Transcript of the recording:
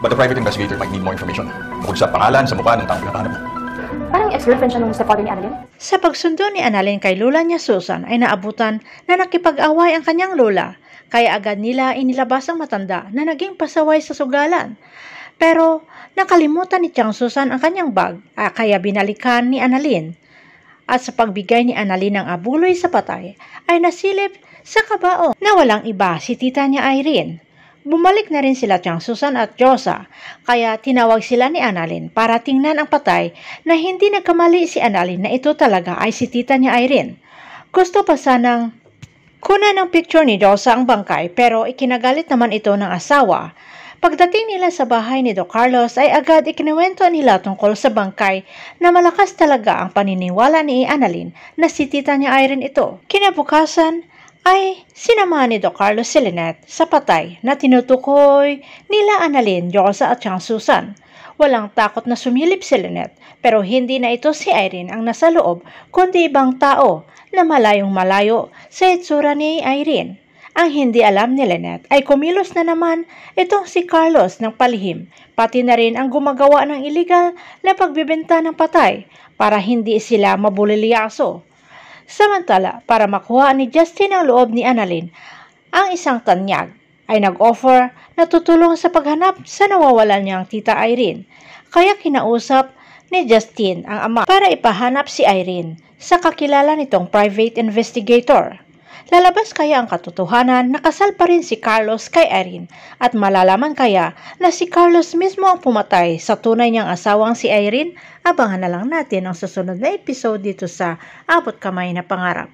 But the private investigator might need more information bukod sa pangalan sa mukha ng taong pinatahanap mo. Parang ex-girlfriend siya nung stepfather ni Annalyn. Sa pagsundo ni Annalyn kay lola niya Susan ay naabutan na nakipag-away ang kanyang lola, kaya agad nila inilabas ang matanda na naging pasaway sa sugalan. Pero nakalimutan ni Tiang Susan ang kanyang bag, kaya binalikan ni Annalyn. At sa pagbigay ni Annalyn ng abuloy sa patay ay nasilip sa kabao na walang iba si tita niya Irene. Bumalik na rin sila Tiang Susan at Josa, kaya tinawag sila ni Annalyn para tingnan ang patay na hindi nagkamali si Annalyn na ito talaga ay si tita niya Irene. Gusto pa sanang kunan ng picture ni Josa ang bangkay pero ikinagalit naman ito ng asawa. Pagdating nila sa bahay ni Doc Carlos ay agad ikinuwento nila tungkol sa bangkay na malakas talaga ang paniniwala ni Annalyn na si tita niya Irene ito. Kinabukasan ay sinamahan ni Doc Carlos si Lynette sa patay na tinutukoy nila Annalyn, Josa at Tiang Susan. Walang takot na sumilip si Lynette pero hindi na ito si Irene ang nasa loob kundi ibang tao na malayong malayo sa itsura ni Irene. Ang hindi alam ni Lynette ay kumilos na naman itong si Carlos ng palihim, pati na rin ang gumagawa ng illegal na pagbibenta ng patay para hindi sila mabulilyaso. Samantala, para makuha ni Justin ang loob ni Annalyn, ang isang tanyag ay nag-offer na tutulong sa paghanap sa nawawalan niyang tita Irene. Kaya kinausap ni Justin ang ama para ipahanap si Irene sa kakilala nitong private investigator. Lalabas kaya ang katotohanan na kasal pa rin si Carlos kay Irene at malalaman kaya na si Carlos mismo ang pumatay sa tunay niyang asawang si Irene? Abangan na lang natin ang susunod na episode dito sa Abot Kamay na Pangarap.